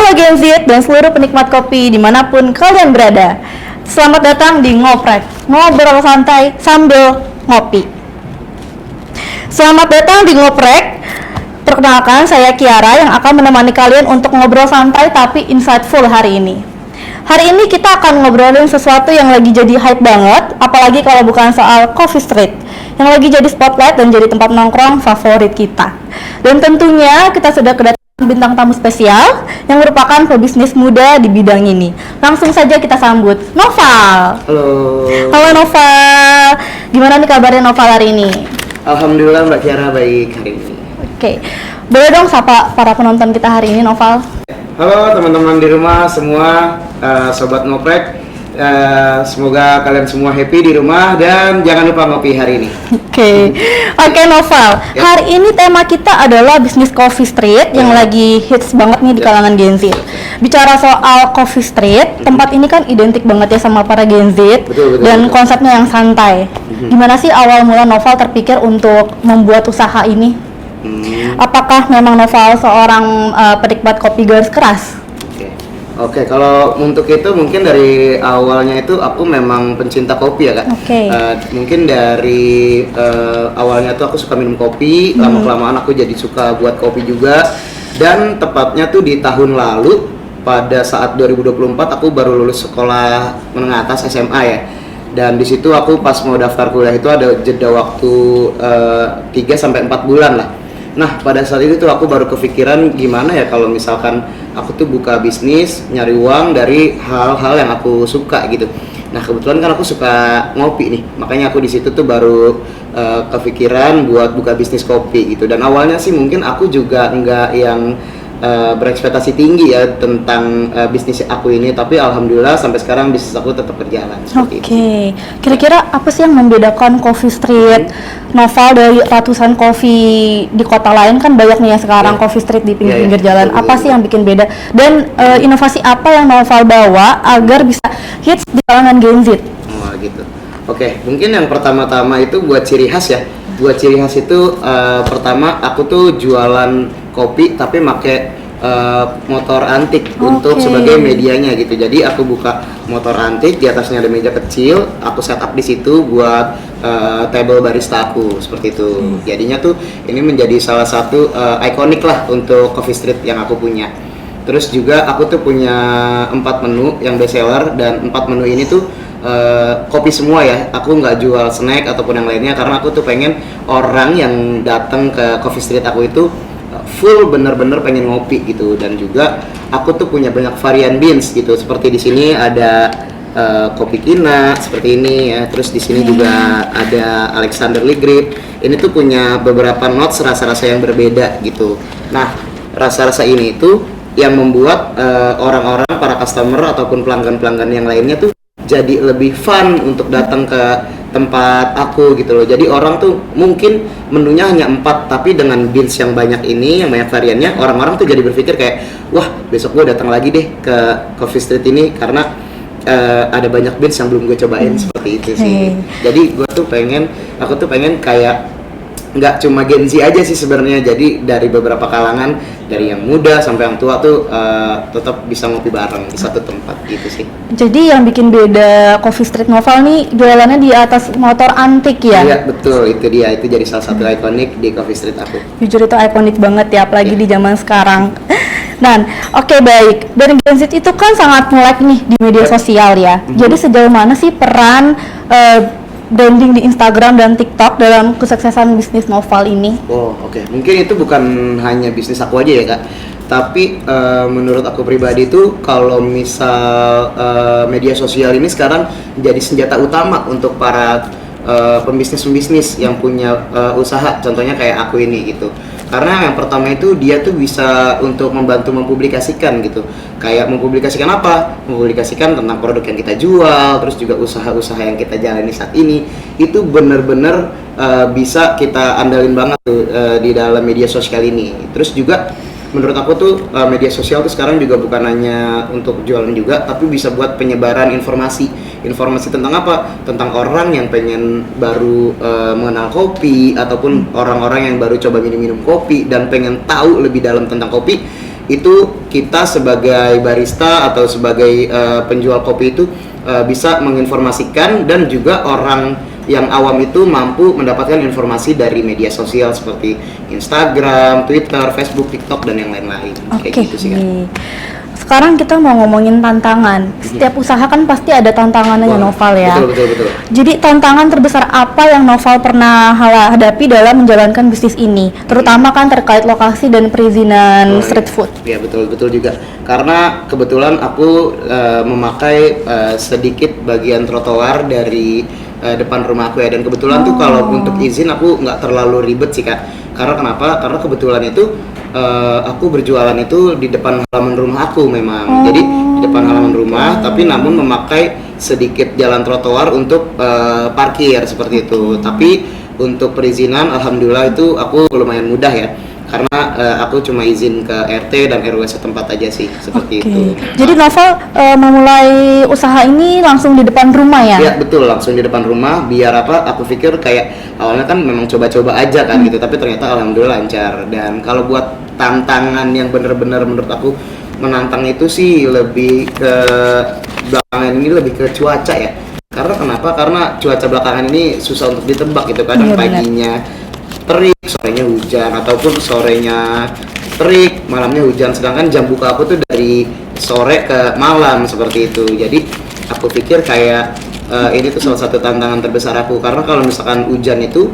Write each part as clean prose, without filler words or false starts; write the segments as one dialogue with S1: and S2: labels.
S1: Halo Gen Z dan seluruh penikmat kopi dimanapun kalian berada. Selamat datang di Ngoprek, ngobrol santai sambil ngopi. Selamat datang di Ngoprek. Perkenalkan, saya Kiara yang akan menemani kalian untuk ngobrol santai tapi insightful hari ini. Hari ini kita akan ngobrolin sesuatu yang lagi jadi hype banget, apalagi kalau bukan soal Coffee Street, yang lagi jadi spotlight dan jadi tempat nongkrong favorit kita. Dan tentunya kita sudah kedatangan bintang tamu spesial yang merupakan pebisnis muda di bidang ini. Langsung saja kita sambut Noval.
S2: Halo.
S1: Halo Noval. Gimana nih kabarnya Noval hari ini?
S2: Alhamdulillah Mbak Kiara baik hari ini.
S1: Oke. Boleh dong sapa para penonton kita hari ini Noval?
S2: Halo teman-teman di rumah semua, sobat ngoprek. Semoga kalian semua happy di rumah dan jangan lupa ngopi hari ini.
S1: Oke Noval.
S2: Ya.
S1: Hari ini tema kita adalah bisnis Coffee Street yang lagi hits banget nih di kalangan Gen Z. Bicara soal Coffee Street, tempat ini kan identik banget ya sama para Gen Z.
S2: Betul,
S1: dan
S2: betul.
S1: konsepnya yang santai. Gimana sih awal mula Noval terpikir untuk membuat usaha ini? Apakah memang Noval seorang penikmat kopi garis keras?
S2: Oke, kalau untuk itu mungkin dari awalnya itu aku memang pencinta kopi ya Kak.
S1: Oke.
S2: Mungkin dari awalnya tuh aku suka minum kopi, lama-kelamaan aku jadi suka buat kopi juga. Dan tepatnya tuh di tahun lalu pada saat 2024 aku baru lulus sekolah menengah atas SMA ya. Dan di situ aku pas mau daftar kuliah itu ada jeda waktu 3 sampai 4 bulan lah. Nah, pada saat itu tuh aku baru kepikiran gimana ya kalau misalkan aku tuh buka bisnis, nyari uang dari hal-hal yang aku suka gitu. Nah, kebetulan kan aku suka ngopi nih, makanya aku di situ tuh baru kepikiran buat buka bisnis kopi gitu. Dan awalnya sih mungkin aku juga nggak yang berekspektasi tinggi ya tentang bisnis aku ini, tapi alhamdulillah sampai sekarang bisnis aku tetap berjalan seperti itu.
S1: Oke, kira-kira apa sih yang membedakan Coffee Street Noval dari ratusan kopi di kota lain? Kan banyak nih ya sekarang Coffee Street di pinggir-pinggir jalan.
S2: betul,
S1: Apa sih yang bikin beda? Dan inovasi apa yang Noval bawa agar bisa hits di kalangan Gen Z?
S2: Oh gitu. Oke, mungkin yang pertama-tama itu buat ciri khas ya. Buat ciri khas itu pertama aku tuh jualan kopi tapi make motor antik untuk sebagai medianya gitu. Jadi aku buka motor antik, di atasnya ada meja kecil, aku setup di situ buat table barista aku seperti itu. Jadinya tuh ini menjadi salah satu ikonik lah untuk Coffee Street yang aku punya. Terus juga aku tuh punya 4 menu yang best seller dan 4 menu ini tuh kopi semua ya. Aku nggak jual snack ataupun yang lainnya karena aku tuh pengen orang yang datang ke Coffee Street aku itu full bener-bener pengen ngopi gitu. Dan juga aku tuh punya banyak varian beans gitu. Seperti di sini ada kopi Kina seperti ini ya. Terus di sini juga ada Alexander Lee Grip. Ini tuh punya beberapa notes rasa-rasa yang berbeda gitu. Nah, rasa-rasa ini tuh yang membuat orang-orang para customer ataupun pelanggan-pelanggan yang lainnya tuh jadi lebih fun untuk datang ke tempat aku gitu loh. Jadi orang tuh mungkin menunya hanya 4, tapi dengan beans yang banyak ini, yang banyak variannya, orang-orang tuh jadi berpikir kayak, wah besok gue datang lagi deh ke Coffee Street ini karena ada banyak beans yang belum gue cobain seperti itu sih. Jadi aku tuh pengen kayak nggak cuma Gen Z aja sih sebenarnya, jadi dari beberapa kalangan, dari yang muda sampai yang tua tuh tetap bisa ngopi bareng di satu tempat gitu sih.
S1: Jadi yang bikin beda Coffee Street Noval nih jualannya di atas motor antik ya?
S2: Iya betul, itu dia, itu jadi salah satu ikonik di Coffee Street aku.
S1: Jujur itu ikonik banget ya, apalagi di zaman sekarang. Dan oke, baik, dan Gen Z itu kan sangat melek nih di media sosial ya. Jadi sejauh mana sih peran branding di Instagram dan TikTok dalam kesuksesan bisnis Noval ini?
S2: Oh oke. Mungkin itu bukan hanya bisnis aku aja ya Kak, tapi menurut aku pribadi itu kalau misal media sosial ini sekarang jadi senjata utama untuk para pembisnis yang punya usaha, contohnya kayak aku ini gitu. Karena yang pertama itu dia tuh bisa untuk membantu mempublikasikan gitu. Kayak mempublikasikan apa? Mempublikasikan tentang produk yang kita jual, terus juga usaha-usaha yang kita jalani saat ini. Itu bener-bener bisa kita andalin banget tuh di dalam media sosial ini. Terus juga menurut aku tuh media sosial tuh sekarang juga bukan hanya untuk jualan juga, tapi bisa buat penyebaran informasi tentang apa? Tentang orang yang pengen baru mengenal kopi, ataupun orang-orang yang baru coba minum kopi dan pengen tahu lebih dalam tentang kopi. itu kita sebagai barista atau sebagai penjual kopi itu bisa menginformasikan, dan juga orang yang awam itu mampu mendapatkan informasi dari media sosial seperti Instagram, Twitter, Facebook, TikTok, dan yang lain-lain.
S1: Oke.
S2: Kayak gitu sih kan.
S1: Sekarang kita mau ngomongin tantangan. Setiap usaha kan pasti ada tantangannya ya,
S2: Wah,
S1: Noval ya.
S2: Betul.
S1: Jadi tantangan terbesar apa yang Noval pernah hadapi dalam menjalankan bisnis ini? Terutama kan terkait lokasi dan perizinan street food.
S2: Iya, betul juga. Karena kebetulan aku memakai sedikit bagian trotoar dari depan rumah aku ya, dan kebetulan tuh kalau untuk izin aku nggak terlalu ribet sih Kak. Karena kenapa? Karena kebetulan itu aku berjualan itu di depan halaman rumah aku memang. Jadi di depan halaman rumah, tapi namun memakai sedikit jalan trotoar untuk parkir seperti itu. Tapi untuk perizinan alhamdulillah itu aku lumayan mudah ya. Karena aku cuma izin ke RT dan RW setempat aja sih, seperti itu.
S1: Jadi Noval memulai usaha ini langsung di depan rumah ya?
S2: Iya betul, langsung di depan rumah. Biar apa? Aku pikir kayak awalnya kan memang coba-coba aja kan gitu, tapi ternyata alhamdulillah lancar. Dan kalau buat tantangan yang bener-bener menurut aku menantang itu sih lebih ke belakangan ini, lebih ke cuaca ya. Karena kenapa? Karena cuaca belakangan ini susah untuk ditebak gitu. Kadang paginya terik, sorenya hujan, ataupun sorenya terik, malamnya hujan. Sedangkan jam buka aku tuh dari sore ke malam seperti itu. Jadi aku pikir kayak ini tuh salah satu tantangan terbesar aku, karena kalau misalkan hujan itu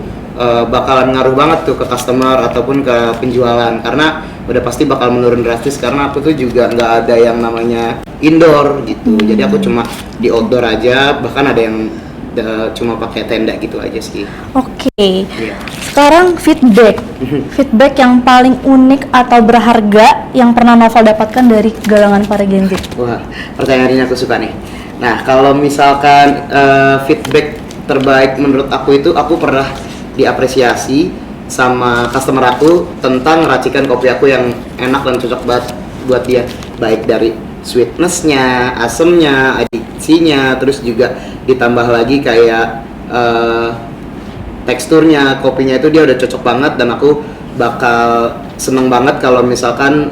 S2: bakalan ngaruh banget tuh ke customer ataupun ke penjualan, karena udah pasti bakal menurun drastis. Karena aku tuh juga nggak ada yang namanya indoor gitu, jadi aku cuma di outdoor aja, bahkan ada yang cuma pakai tenda gitu aja sih.
S1: Oke. Sekarang feedback yang paling unik atau berharga yang pernah Noval dapatkan dari galangan para Gen Z.
S2: Wah, pertanyaan ini aku suka nih. Nah, kalau misalkan feedback terbaik menurut aku itu, aku pernah diapresiasi sama customer aku tentang racikan kopi aku yang enak dan cocok banget buat dia, baik dari sweetness-nya, asemnya, adiksinya, terus juga ditambah lagi kayak teksturnya, kopinya itu dia udah cocok banget, dan aku bakal seneng banget kalau misalkan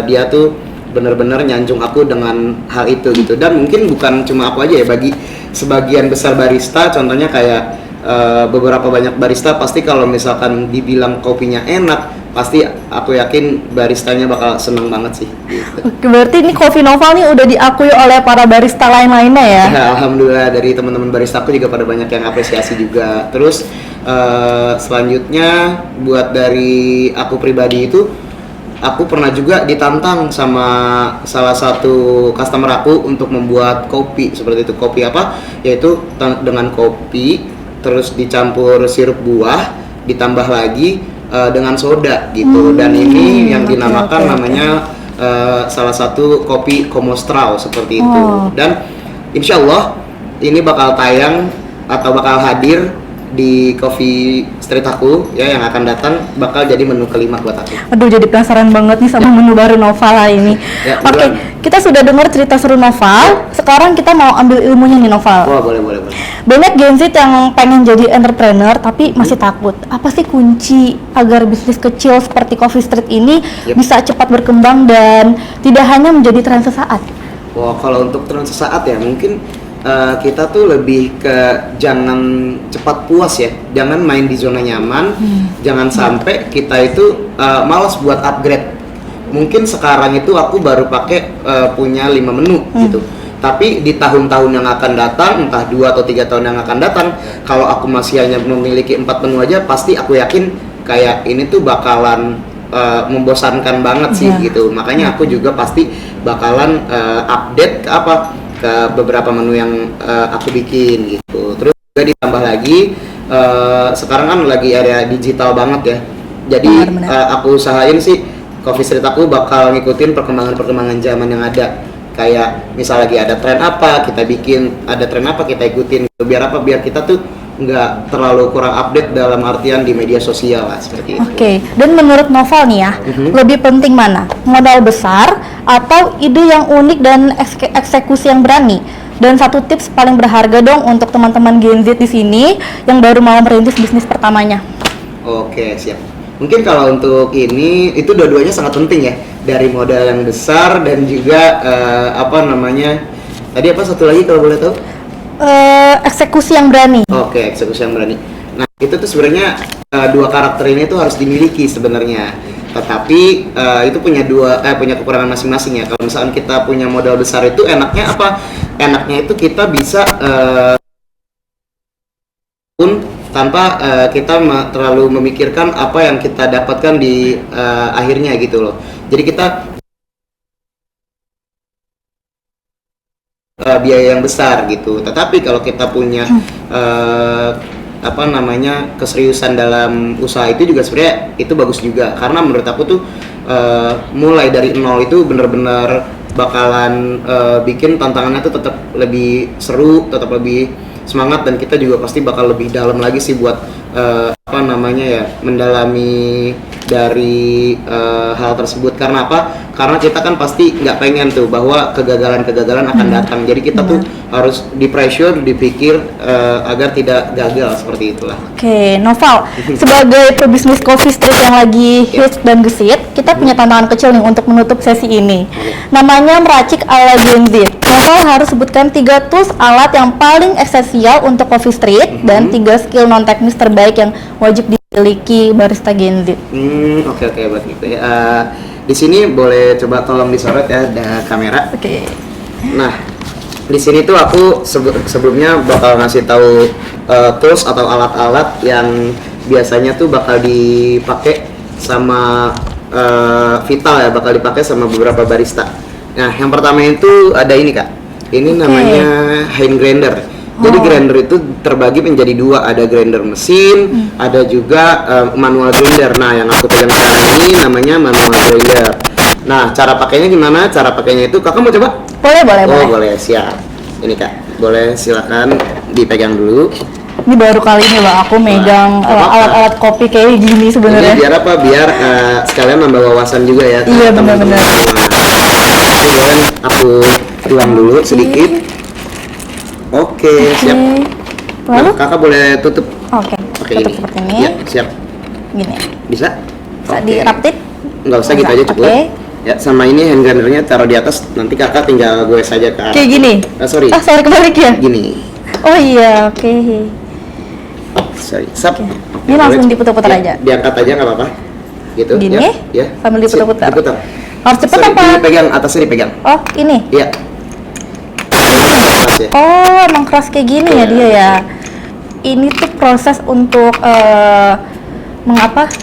S2: dia tuh bener-bener nyanjung aku dengan hal itu gitu. Dan mungkin bukan cuma aku aja ya, bagi sebagian besar barista, contohnya kayak beberapa banyak barista pasti kalau misalkan dibilang kopinya enak, pasti aku yakin baristanya bakal seneng banget sih gitu.
S1: Oke, berarti ini Kopi Noval nih udah diakui oleh para barista lain-lainnya ya?
S2: Ya, alhamdulillah dari teman-teman barista aku juga pada banyak yang apresiasi juga. Terus selanjutnya buat dari aku pribadi itu, aku pernah juga ditantang sama salah satu customer aku untuk membuat kopi seperti itu. Kopi apa? Yaitu dengan kopi terus dicampur sirup buah, ditambah lagi dengan soda gitu. Dan ini yang dinamakan namanya salah satu kopi Komostrau seperti itu. Dan insya Allah ini bakal tayang atau bakal hadir di Coffee Street aku ya, yang akan datang bakal jadi menu kelima buat aku.
S1: Aduh, jadi penasaran banget nih sama menu baru Noval hari ini.
S2: Ya,
S1: Oke, kita sudah dengar cerita seru Noval. Sekarang kita mau ambil ilmunya nih Noval.
S2: Wah, boleh.
S1: Banyak Gen Z yang pengen jadi entrepreneur tapi masih takut. Apa sih kunci agar bisnis kecil seperti Coffee Street ini bisa cepat berkembang dan tidak hanya menjadi tren sesaat?
S2: Wah, kalau untuk tren sesaat ya mungkin kita tuh lebih ke jangan cepat puas ya, jangan main di zona nyaman, jangan sampai kita itu malas buat upgrade. Mungkin sekarang itu aku baru pakai punya 5 menu gitu, tapi di tahun-tahun yang akan datang, entah 2 atau 3 tahun yang akan datang, kalau aku masih hanya memiliki 4 menu aja, pasti aku yakin kayak ini tuh bakalan membosankan banget sih gitu. Makanya aku juga pasti bakalan update ke beberapa menu yang aku bikin gitu. Terus juga ditambah lagi sekarang kan lagi area digital banget ya. Jadi aku usahain sih Coffee Street aku bakal ngikutin perkembangan zaman yang ada. Kayak misal lagi ada tren apa kita bikin, ada tren apa kita ikutin. Biar apa? Biar kita tuh nggak terlalu kurang update dalam artian di media sosial lah, seperti itu.
S1: Oke, dan menurut Noval nih ya, lebih penting mana? Modal besar atau ide yang unik dan eksekusi yang berani? Dan satu tips paling berharga dong untuk teman-teman Gen Z di sini yang baru mau merintis bisnis pertamanya.
S2: Oke, siap. Mungkin kalau untuk ini itu dua-duanya sangat penting ya, dari modal yang besar dan juga apa namanya tadi apa satu lagi kalau boleh tahu?
S1: Eksekusi yang berani.
S2: Oke, eksekusi yang berani. Nah itu tuh sebenarnya dua karakter ini tuh harus dimiliki sebenarnya. Tetapi itu punya kekurangan masing-masing ya. Kalau misalkan kita punya modal besar itu enaknya apa? Enaknya itu kita bisa pun tanpa kita terlalu memikirkan apa yang kita dapatkan di akhirnya gitu loh. Jadi kita biaya yang besar gitu. Tetapi kalau kita punya apa namanya keseriusan dalam usaha itu juga sebenarnya itu bagus juga, karena menurut aku tuh mulai dari nol itu benar-benar bakalan bikin tantangannya tuh tetap lebih seru, tetap lebih semangat, dan kita juga pasti bakal lebih dalam lagi sih buat apa namanya ya mendalami dari hal tersebut. Karena apa? Karena kita kan pasti nggak pengen tuh bahwa kegagalan-kegagalan akan datang. Jadi kita tuh harus di pressure, dipikir agar tidak gagal seperti itulah.
S1: Oke, Noval, sebagai pebisnis coffee street yang lagi hits dan gesit, kita punya tantangan kecil nih untuk menutup sesi ini. Namanya meracik ala Gen Z. Noval harus sebutkan 3 tools alat yang paling esensial untuk coffee street dan 3 skill non teknis terbaik yang wajib dimiliki barista Gen Z.
S2: Oke, buat gitu ya. Di sini boleh coba tolong disorot ya, ada kamera.
S1: Oke.
S2: Nah, di sini tuh aku sebelumnya bakal ngasih tahu tools atau alat-alat yang biasanya tuh bakal dipakai sama vital ya, bakal dipakai sama beberapa barista. Nah, yang pertama itu ada ini Kak. Ini namanya hand grinder. Jadi grinder itu terbagi menjadi 2, ada grinder mesin, ada juga manual grinder. Nah, yang aku pegang sekarang ini namanya manual grinder. Nah, cara pakainya gimana? Cara pakainya itu Kakak mau coba?
S1: Boleh.
S2: Boleh, siap. Ini Kak, boleh silakan dipegang dulu.
S1: Ini baru kali ini Mbak aku megang alat-alat kopi kayak gini sebenarnya.
S2: Ini biar apa? Biar sekalian nambah wawasan juga ya.
S1: Iya, benar-benar.
S2: Ini boleh aku tuang dulu sedikit. Oke, siap.
S1: Lalu?
S2: Nah, Kakak boleh tutup.
S1: Oke,
S2: Pakai
S1: tutup
S2: ini.
S1: seperti ini.
S2: Ya, siap.
S1: Gini.
S2: Bisa?
S1: Bisa
S2: Oke.
S1: diraptit?
S2: Nggak usah gitu aja cukup.
S1: Oke.
S2: Ya, sama ini hand grindernya taruh di atas. Nanti Kakak tinggal gue saja ke arah.
S1: Kayak gini?
S2: Sorry.
S1: Sorry kebalik ya?
S2: Gini.
S1: Oh iya, oke.
S2: Sorry. Sap.
S1: Oke.
S2: Oke,
S1: Ini langsung
S2: boleh.
S1: diputar-putar
S2: Ya,
S1: aja?
S2: Diangkat aja nggak apa-apa. Gitu.
S1: Gini?
S2: Ya.
S1: Sambil diputar-putar?
S2: Diputar.
S1: Harus cepet
S2: Sorry,
S1: apa?
S2: dipegang, atasnya dipegang.
S1: Oh, ini?
S2: Iya. Atas ya.
S1: Oh, emang keras kayak gini ya dia ya? Ini tuh proses untuk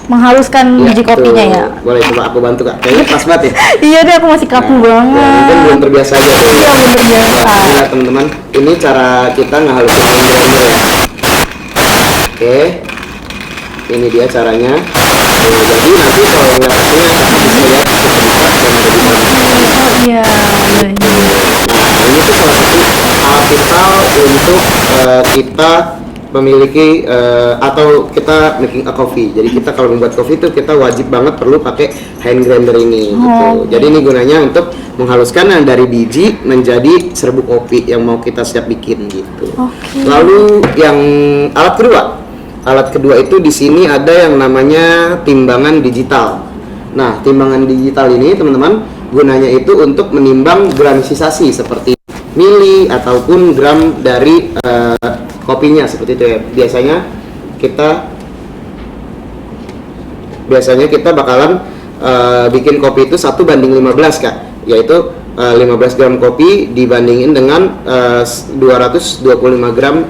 S1: menghaluskan biji kopinya
S2: tuh.
S1: ya?
S2: Boleh coba aku bantu Kak. Kayaknya pas banget ya.
S1: Iya deh, aku masih kaku banget.
S2: Ya, mungkin belum terbiasa aja tuh.
S1: Iya, belum terbiasa.
S2: Wah, ini lah, teman-teman. Ini cara kita ngehalusin hand grinder ya. Oke. Ini dia caranya. Tuh, jadi nanti kalau nggak hasilnya Kakak bisa lihat cukup terbuka dan ada di dalam.
S1: Oh iya.
S2: Nah, ini tuh salah satu alat vital untuk kita memiliki atau kita making a coffee. Jadi kita kalau membuat kopi itu kita wajib banget perlu pakai hand grinder ini gitu. Jadi ini gunanya untuk menghaluskan yang dari biji menjadi serbuk kopi yang mau kita siap bikin gitu. Lalu yang alat kedua itu di sini ada yang namanya timbangan digital. Nah, timbangan digital ini teman-teman gunanya itu untuk menimbang gramisasi seperti mili ataupun gram dari kopinya seperti itu ya. Biasanya kita bakalan bikin kopi itu 1:15 Kak, yaitu 15 gram kopi dibandingin dengan 225 gram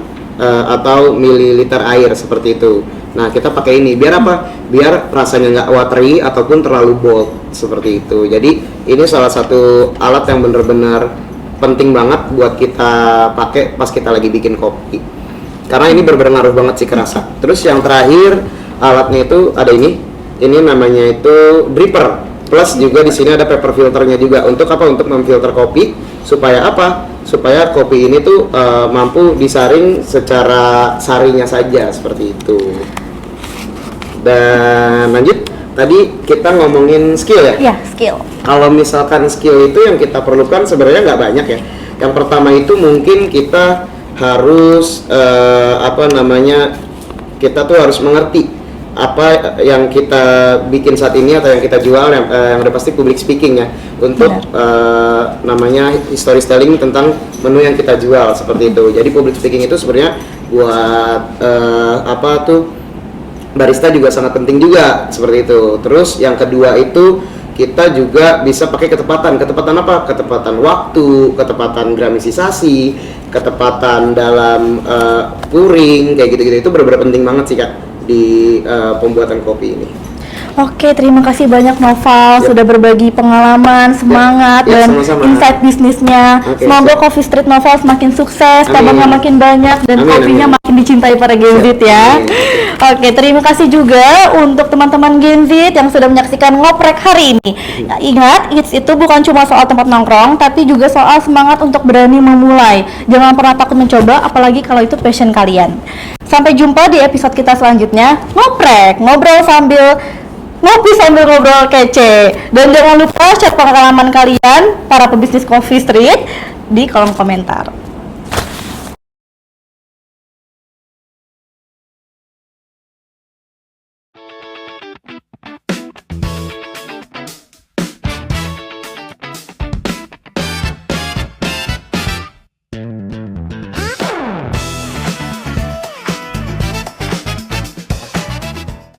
S2: atau mililiter air seperti itu. Nah, kita pakai ini biar apa? Biar rasanya nggak watery ataupun terlalu bold seperti itu. Jadi ini salah satu alat yang benar-benar penting banget buat kita pakai pas kita lagi bikin kopi. Karena ini berpengaruh banget sih ke rasa. Terus yang terakhir alatnya itu ada ini. Ini namanya itu dripper. Plus juga di sini ada paper filternya juga. Untuk apa? Untuk memfilter kopi supaya apa? Supaya kopi ini tuh mampu disaring secara sarinya saja seperti itu. Dan lanjut, tadi kita ngomongin skill ya?
S1: Iya, skill.
S2: Kalau misalkan skill itu yang kita perlukan sebenarnya nggak banyak ya. Yang pertama itu mungkin kita harus kita tuh harus mengerti apa yang kita bikin saat ini atau yang kita jual yang udah pasti public speaking ya, untuk namanya storytelling tentang menu yang kita jual seperti itu. Jadi public speaking itu sebenarnya buat barista juga sangat penting juga seperti itu. Terus yang kedua itu kita juga bisa pakai ketepatan apa? Ketepatan waktu, ketepatan grammisasi, ketepatan dalam pouring kayak gitu-gitu. Itu benar-benar penting banget sih Kak di pembuatan kopi ini.
S1: Oke, terima kasih banyak Noval sudah berbagi pengalaman, semangat dan
S2: sama-sama.
S1: insight bisnisnya. Semoga Coffee Street Noval semakin sukses, cabangnya makin banyak dan kopinya makin dicintai para Gen Z ya. Oke, terima kasih juga untuk teman-teman Gen Z yang sudah menyaksikan ngoprek hari ini. Nah, ingat, Eats itu bukan cuma soal tempat nongkrong, tapi juga soal semangat untuk berani memulai. Jangan pernah takut mencoba, apalagi kalau itu passion kalian. Sampai jumpa di episode kita selanjutnya. Ngoprek, ngobrol sambil ngopi sambil ngobrol kece. Dan jangan lupa share pengalaman kalian para pebisnis Coffee Street di kolom komentar.